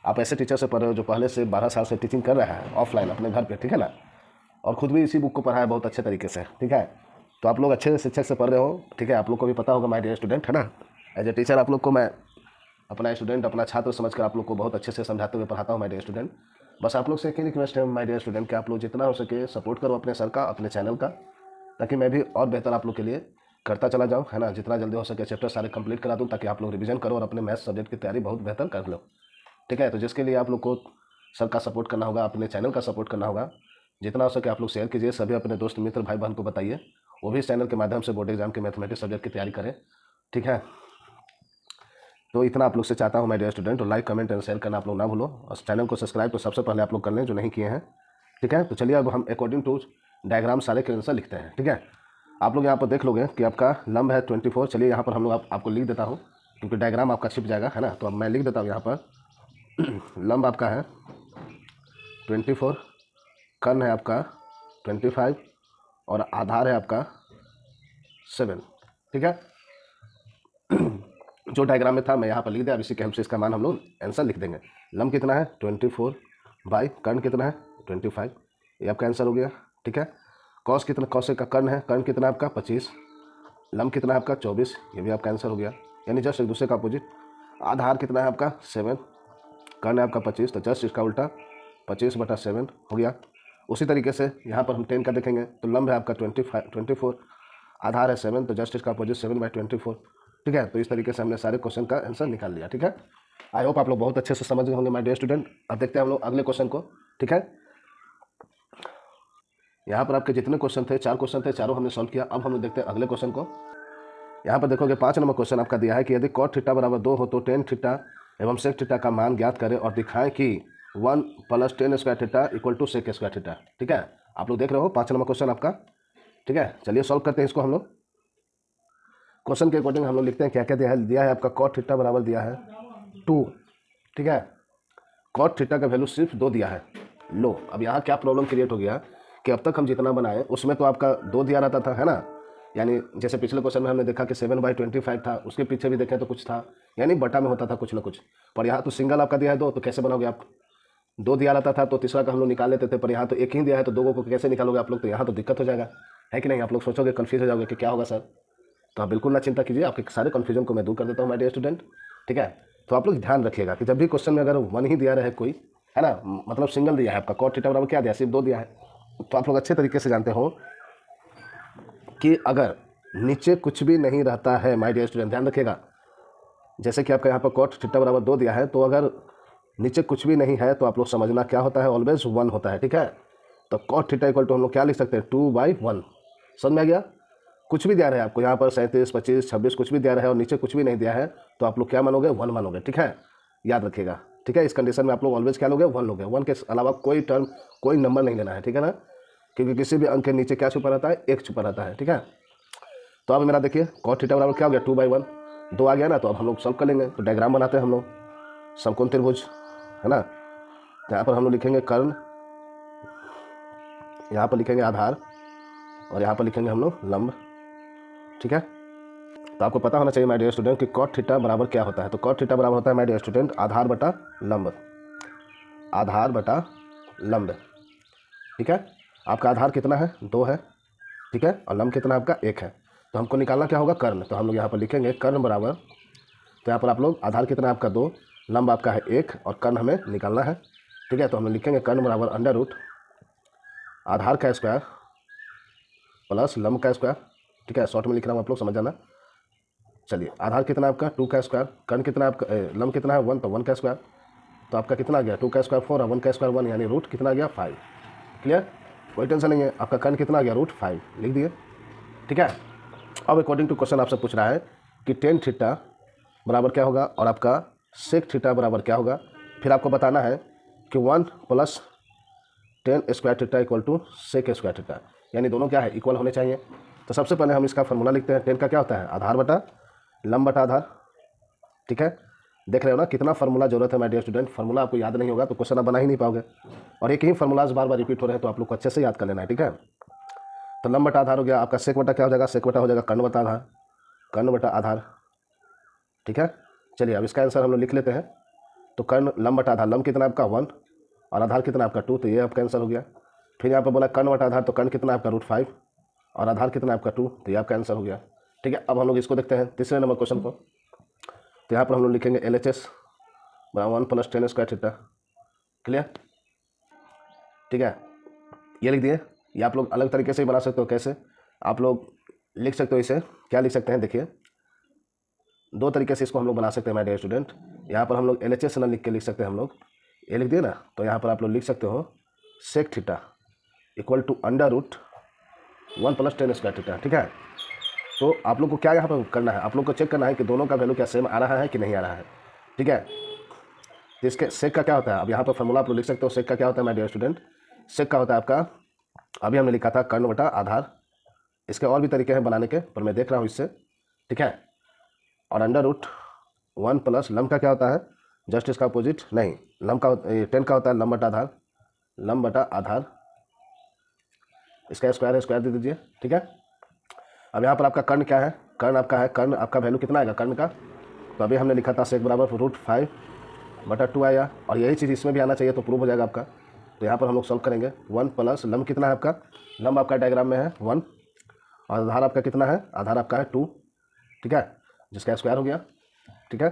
आप ऐसे टीचर से पढ़ रहे हो जो पहले से 12 साल से टीचिंग कर रहा है ऑफलाइन अपने घर पे, ठीक है ना, और खुद भी इसी बुक को पढ़ा है बहुत अच्छे तरीके से। ठीक है, तो आप लोग अच्छे शिक्षक से पढ़ रहे हो, ठीक है, आप लोग को भी पता होगा माय डियर स्टूडेंट, है ना। एज ए टीचर आप लोग को मैं अपना स्टूडेंट, अपना छात्र समझकर आप लोग को बहुत अच्छे से समझाते हुए पढ़ाता हूँ माय डियर स्टूडेंट। बस आप लोग से एक ही रिक्वेस्ट है माय डियर स्टूडेंट कि आप लोग जितना हो सके सपोर्ट करो अपने सर का, अपने चैनल का, ताकि मैं भी और बेहतर आप लोग के लिए करता चला जाऊँ, है ना। जितना जल्दी हो सके चैप्टर सारे कंप्लीट करा दूँ ताकि आप लोग रिवीजन करो और अपने मैथ्स सब्जेक्ट की तैयारी बहुत बेहतर कर लो, ठीक है। तो जिसके लिए आप लोग को सर का सपोर्ट करना होगा, अपने चैनल का सपोर्ट करना होगा। जितना हो सके आप लोग शेयर कीजिए, सभी अपने दोस्त मित्र भाई बहन को बताइए, वो भी इस चैनल के माध्यम से बोर्ड एग्जाम के मैथमेटिक्स सब्जेक्ट की तैयारी करें, ठीक है। तो इतना आप लोग से चाहता हूँ माय डियर स्टूडेंट। तो लाइक कमेंट एंड शेयर करना आप लोग ना भूलो, और चैनल को सब्सक्राइब तो सबसे पहले आप लोग कर लें जो नहीं किए हैं, ठीक है। तो चलिए अब हम अकॉर्डिंग टू डायग्राम सारे के आंसर लिखते हैं, ठीक है। आप लोग यहाँ पर देख लोगे कि आपका लंब है 24। चलिए यहाँ पर हम लोग आपको लिख देता हूँ क्योंकि डायग्राम आपका छिप जाएगा, है ना। तो अब मैं लिख देता हूँ यहाँ पर लंब आपका है 24, कर्ण है आपका 25 और आधार है आपका 7, ठीक है। जो डायग्राम में था मैं यहाँ पर लिख दिया। अब इसी के हेल्प से इसका मान हम लोग आंसर लिख देंगे। लंब कितना है 24 बाई कर्ण कितना है 25, ये आपका आंसर हो गया, ठीक है। कॉस कितना, कॉस का कर्ण है, कर्ण कितना है आपका 25, लंब कितना है आपका 24, ये भी आपका आंसर हो गया, यानी जस्ट एक दूसरे का अपोजिट। आधार कितना है आपका 7, कर्ण है आपका 25, तो जस्ट इसका उल्टा 25/7 हो गया। उसी तरीके से यहाँ पर हम 10 का देखेंगे तो लंब है आपका 24, आधार है 7, तो जस्ट इसका अपोजिट 7/24, ठीक है। तो इस तरीके से हमने सारे क्वेश्चन का आंसर निकाल लिया, ठीक है। आई होप आप लोग बहुत अच्छे से समझ गए होंगे माय डियर स्टूडेंट। अब देखते हैं हम लोग अगले क्वेश्चन को, ठीक है। यहाँ पर आपके जितने क्वेश्चन थे 4 क्वेश्चन थे, चारों हमने सॉल्व किया। अब हम लोग देखते हैं अगले क्वेश्चन को। यहाँ पर देखोगे 5 नंबर क्वेश्चन आपका दिया है कि यदि cot थीटा बराबर 2 हो तो tan थीटा एवं sec थीटा का मान ज्ञात करें और दिखाएं कि 1 + tan square theta = sec square theta, ठीक है। आप लोग देख रहे हो 5 नंबर क्वेश्चन आपका, ठीक है। चलिए सॉल्व करते हैं इसको हम लोग। क्वेश्चन के अकॉर्डिंग हम लोग लिखते हैं क्या क्या दिया है आपका cot थीटा बराबर दिया है 2, ठीक है। cot थीटा का वैल्यू सिर्फ 2 दिया है। लो अब यहाँ क्या प्रॉब्लम क्रिएट हो गया कि अब तक हम जितना बनाए उसमें तो आपका 2 दिया रहता था, है ना। यानी जैसे पिछले क्वेश्चन में हमने देखा कि 7/25 था, उसके पीछे भी देखें तो कुछ था, यानी बटा में होता था कुछ ना कुछ। पर यहाँ तो सिंगल आपका दिया है 2, तो कैसे बनाओगे आप। 2 दिया रहता था तो तीसरा का हम लोग निकाल लेते थे, पर यहाँ तो एक ही दिया है तो 2 को कैसे निकालोगे आप लोग। तो यहाँ तो दिक्कत हो जाएगा, है कि नहीं। आप लोग सोचोगे, कन्फ्यूज हो जाओगे कि क्या होगा सर। तो आप बिल्कुल ना चिंता कीजिए, आपके सारे कन्फ्यूजन को मैं दूर कर देता हूँ माय डियर स्टूडेंट, ठीक है। तो आप लोग ध्यान रखिएगा कि जब भी क्वेश्चन में अगर 1 ही दिया रहे कोई, है ना, मतलब सिंगल दिया है आपका cot थीटा बराबर क्या दिया, सिर्फ 2 दिया है, तो आप लोग अच्छे तरीके से जानते हो कि अगर नीचे कुछ भी नहीं रहता है माय डियर स्टूडेंट, ध्यान रखिएगा। जैसे कि आपका यहाँ पर cot थीटा बराबर 2 दिया है, तो अगर नीचे कुछ भी नहीं है तो आप लोग समझना क्या होता है, ऑलवेज 1 होता है, ठीक है। तो cot थीटा = हम लोग क्या लिख सकते हैं 2/1, समझ में आ गया। कुछ भी दिया रहा है आपको यहाँ पर 37, 25, 26 कुछ भी दिया रहा है और नीचे कुछ भी नहीं दिया है तो आप लोग क्या मानोगे 1 मानोगे, ठीक है। याद रखिएगा, ठीक है। इस कंडीशन में आप लोग ऑलवेज क्या लोगे 1 लोगे। 1 के अलावा कोई टर्म कोई नंबर नहीं लेना है, ठीक है ना, क्योंकि किसी भी अंक के नीचे क्या छुपा रहता है, 1 छुपा रहता है, ठीक है। तो अब मेरा देखिए cot थीटा बराबर क्या हो गया 2/1, 2 आ गया ना। तो अब हम लोग सॉल्व कर लेंगे। तो डायग्राम बनाते हैं हम लोग, समकोण त्रिभुज, है ना। तो यहाँ पर हम लोग लिखेंगे कर्ण, यहाँ पर लिखेंगे आधार और यहाँ पर लिखेंगे हम लोग लंब, ठीक है। तो आपको पता होना चाहिए माय डियर स्टूडेंट कि cot थीटा बराबर क्या होता है। तो cot थीटा बराबर होता है माय डियर स्टूडेंट आधार बटा लंब, आधार बटा लंब, ठीक है। आपका आधार कितना है 2 है, ठीक है, और लंब कितना आपका 1 है। तो हमको निकालना क्या होगा कर्ण। तो हम लोग यहाँ पर लिखेंगे कर्ण बराबर, तो यहाँ पर आप लोग आधार कितना है आपका 2, लंब आपका है 1 और कर्ण हमें निकालना है, ठीक है। तो हम लिखेंगे कर्ण बराबर √ आधार का स्क्वायर प्लस लंब का स्क्वायर, ठीक है। शॉर्ट में लिख रहा हूँ, आप लोग समझ जाना। चलिए आधार कितना है आपका 2 का स्क्वायर, कर्ण कितना आपका लंब कितना है 1, तो 1 का स्क्वायर। तो आपका कितना आ गया 2 का स्क्वायर 4 और 1 का स्क्वायर 1, यानी रूट कितना आ गया 5। क्लियर, कोई टेंशन नहीं है। आपका कर्ण कितना आ गया √5 लिख दिए, ठीक है। अब अकॉर्डिंग टू क्वेश्चन आपसे पूछ रहा है कि tan थीटा बराबर क्या होगा और आपका sec थीटा बराबर क्या होगा। फिर आपको बताना है कि 1 + tan square theta = sec square theta, यानी दोनों क्या है इक्वल होने चाहिए। तो सबसे पहले हम इसका फॉर्मूला लिखते हैं। tan का क्या होता है आधार बटा लंब बटा आधार, ठीक है। देख रहे हो ना कितना फार्मूला जरूरत है माय डियर स्टूडेंट। फार्मूला आपको याद नहीं होगा तो क्वेश्चन आप बना ही नहीं पाओगे, और एक ही फार्मूलाज बार बार रिपीट हो रहे हैं तो आप लोग को अच्छे से याद कर लेना है, ठीक है। तो लंब बटा आधार हो गया आपका, सेक बटा क्या हो जाएगा, सेक बटा हो जाएगा कर्ण बटा आधार, कर्ण बटा आधार, ठीक है। चलिए अब इसका आंसर हम लोग लिख लेते हैं। तो कर्ण लंब बटा आधार, लंब कितना आपका 1 और आधार कितना आपका 2, तो ये आपका आंसर हो गया। फिर यहाँ पर बोला कर्ण बटा आधार, तो कर्ण कितना आपका √5 और आधार कितना आपका 2, तो ये आपका आंसर हो गया, ठीक है। अब हम लोग इसको देखते हैं तीसरे नंबर क्वेश्चन को। तो यहाँ पर हम लोग लिखेंगे LHS बराबर 1 + tan स्क्वायर थीटा, क्लियर, ठीक है। ये लिख दिए। ये आप लोग अलग तरीके से ही बना सकते हो, कैसे आप लोग लिख सकते हो इसे, क्या लिख सकते हैं देखिए, दो तरीके से इसको हम लोग बना सकते हैं माय डियर स्टूडेंट। यहाँ पर हम लोग LHS लिख के लिख सकते हैं हम लोग, ये लिख दिए ना, तो यहाँ पर आप लोग लिख सकते हो sec theta equal to under root 1 + tan square theta. ठीक है, तो आप लोग को क्या यहाँ पर करना है, आप लोग को चेक करना है कि दोनों का वैल्यू क्या सेम आ रहा है कि नहीं आ रहा है। ठीक है, तो इसके सेक का क्या होता है, अब यहाँ पर फॉर्मूला आप लोग लिख सकते हो। सेक का क्या होता है माय डियर स्टूडेंट, सेक का होता है आपका, अभी हमने लिखा था कर्ण बटा आधार, इसके और भी तरीके हैं बनाने के, पर मैं देख रहा हूँ इससे। ठीक है, और अंडर रूट 1 प्लस लम का क्या होता है, जस्ट इसका अपोजिट, नहीं लम का 10 का होता है लम बटा आधार, लम बटा आधार, इसका स्क्वायर है, स्क्वायर दे दीजिए। ठीक है, अब यहाँ पर आपका कर्ण क्या है, कर्ण आपका है, कर्ण आपका वैल्यू कितना आएगा कर्ण का, तो अभी हमने लिखा था सेक बराबर √5/2 आया, और यही चीज़ इसमें भी आना चाहिए तो प्रूव हो जाएगा आपका। तो यहाँ पर हम लोग सॉल्व करेंगे, 1 प्लस लम कितना है आपका, लम आपका डायग्राम में है 1, और आधार आपका कितना है, आधार आपका है 2। ठीक है, जिसका स्क्वायर हो गया। ठीक है,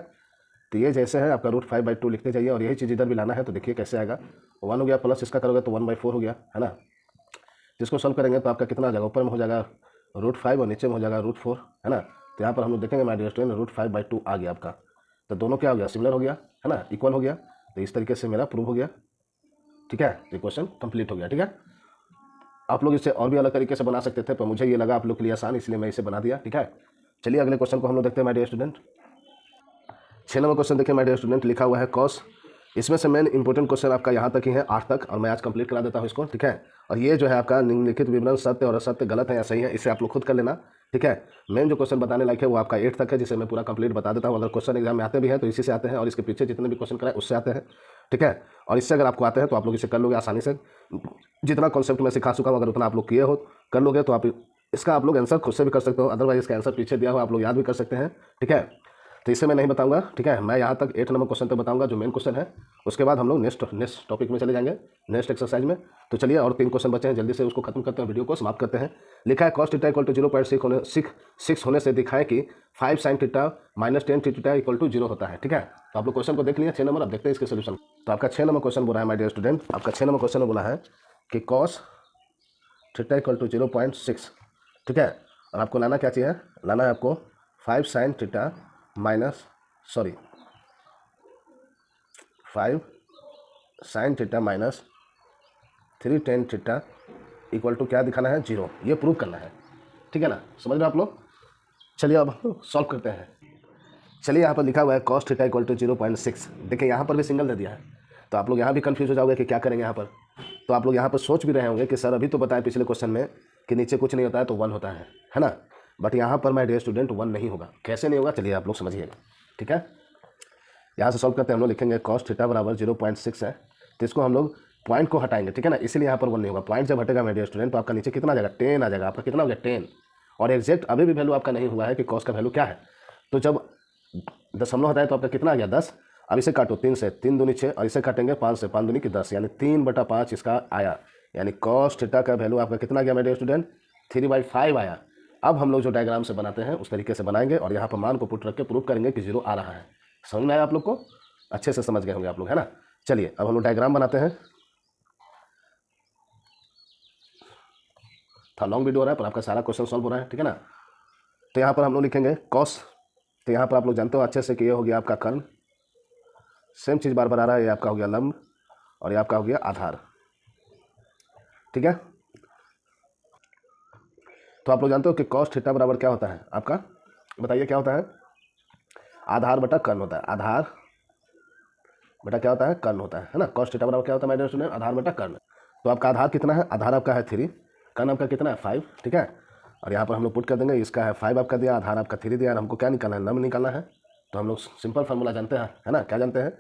तो ये जैसे है आपका √5/2 लिखते जाइए, और यही चीज़ इधर भी लाना है, तो देखिए कैसे आएगा, 1 हो गया, प्लस इसका करोगे तो 1/4 हो गया, है ना। जिसको सॉल्व करेंगे तो आपका कितना आ जाएगा, ऊपर में हो जाएगा √5 और नीचे में हो जाएगा √4, है ना। तो यहाँ पर हम लोग देखेंगे माय डियर स्टूडेंट √5/2 आ गया आपका, तो दोनों क्या हो गया, सिमिलर हो गया, है ना, इक्वल हो गया। तो इस तरीके से मेरा प्रूव हो गया। ठीक है, ये क्वेश्चन कंप्लीट हो गया। ठीक है, आप लोग इसे और भी अलग तरीके से बना सकते थे, पर मुझे ये लगा आप लोग के लिए आसान, इसलिए मैं इसे बना दिया। ठीक है, चलिए अगले क्वेश्चन को हम लोग देखते हैं my dear student. 6 number question देखिए माय डियर स्टूडेंट, लिखा हुआ है कॉस, इसमें से मेन इंपॉर्टेंट क्वेश्चन आपका यहाँ तक ही है, 8 तक, और मैं आज कंप्लीट करा देता हूँ इसको। ठीक है, और ये जो है आपका निम्नलिखित विवरण सत्य और असत्य, गलत है या सही है, इसे आप लोग खुद कर लेना। ठीक है, मेन जो क्वेश्चन बताने लायक है वो आपका 8 तक है, जिसे मैं पूरा कंप्लीट बता देता हूँ। अगर क्वेश्चन एग्जाम में आते भी हैं तो इसी से आते हैं, और इसके पीछे जितने भी क्वेश्चन कराए उससे आते हैं। ठीक है, और इससे अगर आपको आते हैं तो आप लोग इसे कर लोगे आसानी से, जितना कॉन्सेप्ट मैं सिखा चुका हूँ अगर उतना आप लोग किए हो कर लोगे तो आप इसका आप लोग आंसर खुद से भी कर सकते हो, अदरवाइज इसका आंसर पीछे दिया हो आप लोग याद भी कर सकते हैं। ठीक है, तो इसे मैं नहीं बताऊंगा। ठीक है, मैं यहाँ तक 8 नंबर क्वेश्चन तक बताऊंगा जो मेन क्वेश्चन है, उसके बाद हम लोग नेक्स्ट टॉपिक में चले जाएंगे, नेक्स्ट एक्सरसाइज में। तो चलिए, और 3 क्वेश्चन बचे हैं, जल्दी से उसको खत्म करते हैं, वीडियो को समाप्त करते हैं। लिखा है cos थीटा इक्वल टू 0.6 होने से दिखाएं कि 5 sin theta minus 10 theta equal to 0 होता है। ठीक है, तो आप लोग क्वेश्चन को देख लिया 6 नंबर, अब देखते हैं इसके सोल्यूशन। तो आपका 6 नंबर क्वेश्चन बोला है माय डियर स्टूडेंट, आपका 6 नंबर क्वेश्चन में बोला है कि cos थीटा इक्वल टू 0.6। ठीक है, और आपको लाना क्या चाहिए, लाना है आपको 5 sin theta minus 5 sin theta minus 3 tan theta equal to क्या दिखाना है, 0, ये प्रूव करना है। ठीक है ना, समझ रहे हो आप लोग। चलिए अब सॉल्व करते हैं। चलिए, यहाँ पर लिखा हुआ है cos थीटा इक्वल टू 0.6, देखिए यहाँ पर भी सिंगल दे दिया है, तो आप लोग यहाँ भी कंफ्यूज हो जाओगे कि क्या करेंगे यहाँ पर। तो आप लोग यहाँ पर सोच भी रहे होंगे कि सर अभी तो बताया पिछले क्वेश्चन में कि नीचे कुछ नहीं होता है तो 1 होता है ना, बट यहाँ पर माय डियर स्टूडेंट 1 नहीं होगा। कैसे नहीं होगा, चलिए आप लोग समझिएगा। ठीक है, यहाँ से सॉल्व करते हैं, हम लोग लिखेंगे cos थीटा बराबर 0.6 है, तो इसको हम लोग पॉइंट को हटाएंगे। ठीक है ना, इसलिए यहाँ पर 1 नहीं होगा, पॉइंट जब हटेगा माय डियर स्टूडेंट तो आपका नीचे कितना आ जाएगा, 10 आ जाएगा। आपका कितना हो गया, 10, और एग्जैक्ट अभी भी वैल्यू आपका नहीं हुआ है कि cos का वैल्यू क्या है। तो जब दशमलव हटाए तो आपका कितना आ गया, 10। अब इसे काटो 3 से, 3 दूनी 6, और इसे काटेंगे 5 से, 5 दूनी की 10, यानी 3/5 इसका आया, यानी cos थीटा का वैल्यू आपका कितना गया माय डियर स्टूडेंट, 3/5 आया। अब हम लोग जो डायग्राम से बनाते हैं उस तरीके से बनाएंगे, और यहाँ पर मान को पुट रख के प्रूव करेंगे कि 0 आ रहा है। समझ में आया आप लोग को, अच्छे से समझ गए होंगे आप लोग, है ना। चलिए अब हम लोग डायग्राम बनाते हैं, था लॉन्ग वीडियो हो रहा है पर आपका सारा क्वेश्चन सॉल्व हो रहा है। ठीक है ना, तो यहाँ पर हम लोग लिखेंगे कॉस, तो यहाँ पर आप लोग जानते हो अच्छे से कि ये हो गया आपका कर्ण, सेम चीज़ बार बार आ रहा है, ये आपका हो गया लंब, और ये आपका हो गया आधार। ठीक है, तो आप लोग जानते हो कि cos थीटा बराबर क्या होता है आपका, बताइए क्या होता है, आधार बटा कर्ण होता है, आधार बटा क्या होता है, कर्ण होता है ना। cos थीटा बराबर क्या होता है माय डियर स्टूडेंट, आधार बटा कर्ण। तो आपका आधार कितना है, आधार आपका है 3, कर्ण आपका कितना है 5। ठीक है, और यहाँ पर हम लोग पुट कर देंगे, इसका है 5 आपका दिया, आधार आपका 3 दिया, और हमको क्या निकालना है, लंब निकालना है। तो हम लोग सिंपल फार्मूला जानते हैं, है ना, क्या जानते हैं,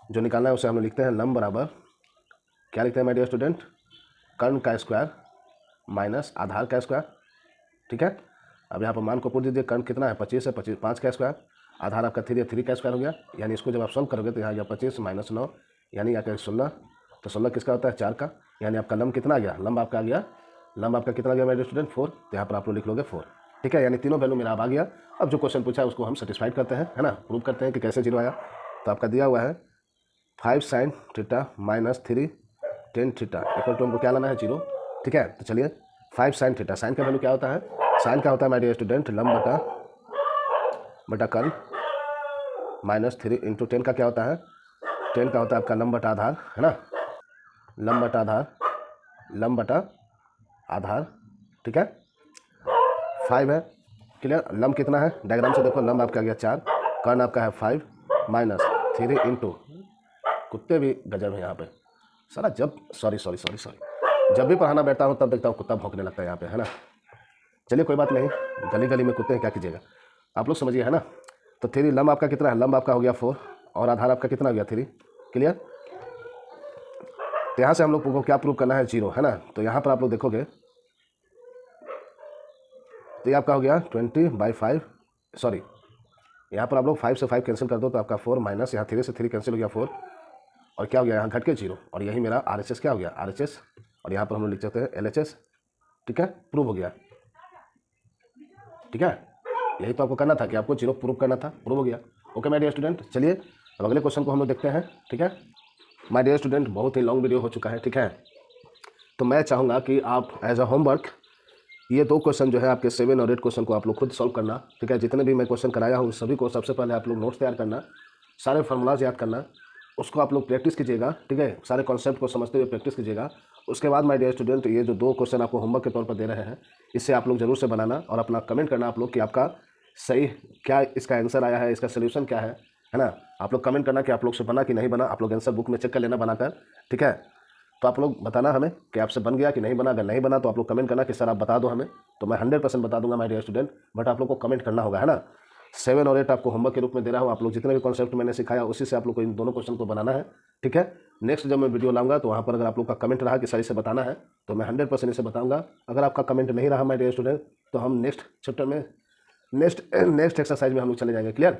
जो निकालना है उसे हम लोग लिखते हैं लंब बराबर क्या लिखते हैं माय डियर स्टूडेंट, कर्ण का स्क्वायर माइनस आधार का स्क्वायर। ठीक है, अब यहाँ पर मान को पुट दीजिए, कर्ण कितना है 25 है, 5 का स्क्वायर, आधार आपका 3 है, 3 का स्क्वायर हो गया, यानी इसको जब आप सॉल्व करोगे तो यहाँ गया 25 माइनस 9, यानी यहाँ 16, तो 16 किसका होता है 4 का, यानी आपका लंब कितना आ गया, लंब आपका आ गया, लंब आपका कितना गया मेरे स्टूडेंट 4, तो यहाँ पर आप लोग लिख लोगे 4। ठीक है, यानी तीनों वैल्यू मेरा अब आ गया। अब जो क्वेश्चन पूछा है उसको हम सेटिस्फाइड करते हैं, है ना, प्रूव करते हैं कि कैसे 0 आया। तो आपका दिया हुआ है 5 sin theta minus 3 tan theta equal to हमको क्या लाना है, 0। ठीक है, तो चलिए 5 साइन थीटा। साइन का वैल्यू क्या होता है? साइन का होता है माय डियर स्टूडेंट लंब बटा कर्ल माइनस 3 इंटू 10 का क्या होता है? 10 का होता है आपका लंब बटा आधार, है ना, लंब बटा आधार, लंब बटा आधार, ठीक है। 5 है, क्लियर। लंब कितना है? डायग्राम से देखो, लंब आपका आ गया 4, कर्ण आपका है 5 माइनस 3 इंटू, कुत्ते भी गजब है यहाँ पे सारा। जब सॉरी जब भी पढ़ाना बैठता हूँ तब देखता हूँ कुत्ता भौंकने लगता है यहाँ पे, है ना। चलिए कोई बात नहीं, गली गली में कुत्ते हैं, क्या कीजिएगा, आप लोग समझिए, है ना। तो 3 लंब आपका कितना है? लंब आपका हो गया 4 और आधार आपका कितना हो गया 3, क्लियर। तो यहाँ से हम लोग को क्या प्रूव करना है? 0, है ना। तो यहाँ पर आप लोग देखोगे तो ये आपका हो गया 20/5, सॉरी यहाँ पर आप लोग 5 से 5 कैंसिल कर दो तो आपका 4 माइनस यहाँ 3 से 3 कैंसिल हो गया 4 और क्या हो गया यहाँ घट के 0 और यही मेरा RHS क्या हो गया? RHS, और यहाँ पर हम लोग लिख सकते हैं LHS, ठीक है, प्रूव हो गया, ठीक है। यही तो आपको करना था कि आपको 0 प्रूव करना था, प्रूव हो गया। ओके माय डियर स्टूडेंट, चलिए अब अगले क्वेश्चन को हम लोग देखते हैं, ठीक है। माय डियर स्टूडेंट, बहुत ही लॉन्ग वीडियो हो चुका है, ठीक है। तो मैं चाहूँगा कि आप एज अ होमवर्क ये 2 क्वेश्चन जो है आपके 7 और 8 क्वेश्चन को आप लोग खुद सॉल्व करना, ठीक है। जितने भी मैं क्वेश्चन कराया हूँ सभी को सबसे पहले आप लोग नोट्स तैयार करना, सारे फार्मूलाज याद करना, उसको आप लोग प्रैक्टिस कीजिएगा, ठीक है। सारे कॉन्सेप्ट को समझते हुए प्रैक्टिस कीजिएगा। उसके बाद माय डियर स्टूडेंट ये जो 2 क्वेश्चन आपको होमवर्क के तौर पर दे रहे हैं, इससे आप लोग जरूर से बनाना और अपना कमेंट करना आप लोग कि आपका सही क्या इसका आंसर आया है, इसका सोल्यूशन क्या है ना। आप लोग कमेंट करना कि आप लोग से बना कि नहीं बना, आप लोग आंसर बुक में चेक कर लेना बनाकर, ठीक है। तो आप लोग बताना हमें कि आपसे बन गया कि नहीं बना। अगर नहीं बना तो आप लोग कमेंट करना कि सर आप बता दो हमें, तो मैं 100% बता दूंगा माय डियर स्टूडेंट, बट आप लोग को कमेंट करना होगा, है ना। 7 और 8 आपको होमवर्क के रूप में दे रहा हूँ। आप लोग जितने भी कॉन्सेप्ट मैंने सिखाया उसी से आप लोग को इन दोनों क्वेश्चन को बनाना है, ठीक है। नेक्स्ट जब मैं वीडियो लाऊंगा तो वहाँ पर अगर आप लोग का कमेंट रहा कि सर इसे बताना है तो मैं 100% इसे बताऊंगा। अगर आपका कमेंट नहीं रहा माय डियर स्टूडेंट तो हम नेक्स्ट चैप्टर में नेक्स्ट एक्सरसाइज में हम लोग चले जाएंगे, क्लियर।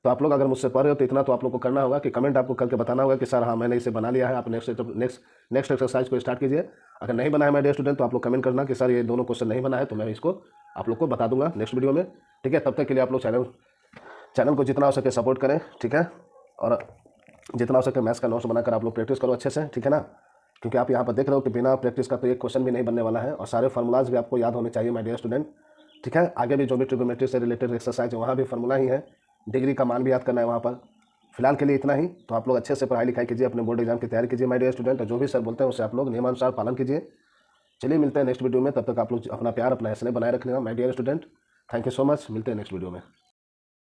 तो आप लोग अगर मुझसे पढ़ रहे हो तो इतना तो आप लोग को करना होगा कि कमेंट आपको करके बताना होगा कि सर हाँ मैंने इसे बना लिया है। आप नेक्स्ट एक्सरसाइज को स्टार्ट कीजिए। अगर नहीं बना है माय डियर स्टूडेंट तो आप लोग कमेंट करना कि सर ये दोनों क्वेश्चन नहीं बना है, तो मैं इसको आप लोग को बता दूंगा नेक्स्ट वीडियो में, ठीक है। तब तक के लिए आप लोग चैनल को जितना हो सके सपोर्ट करें, ठीक है। और जितना हो सके मैथ्स का नोट्स बनाकर आप लोग प्रैक्टिस करो अच्छे से, ठीक है ना। क्योंकि आप यहाँ पर देख रहे हो कि बिना प्रैक्टिस का तो एक क्वेश्चन भी नहीं बनने वाला है और सारे फार्मूलाज भी आपको याद होने चाहिए माय डियर स्टूडेंट, ठीक है। आगे भी जो भी ट्रिग्नोमेट्री से रिलेटेड एक्सरसाइज है वहाँ भी फार्मूला ही है, डिग्री का मान भी याद करना है वहाँ पर। फिलहाल के लिए इतना ही। तो आप लोग अच्छे से पढ़ाई लिखाई कीजिए, अपने बोर्ड एग्जाम की तैयारी कीजिए माय डियर स्टूडेंट, और जो भी सर बोलते हैं उसे आप लोग नियमानुसार पालन कीजिए। चलिए मिलते हैं नेक्स्ट वीडियो में, तब तक आप लोग अपना प्यार अपना स्नेह बनाए रखना my dear student. Thank you so much, मिलते हैं नेक्स्ट वीडियो में।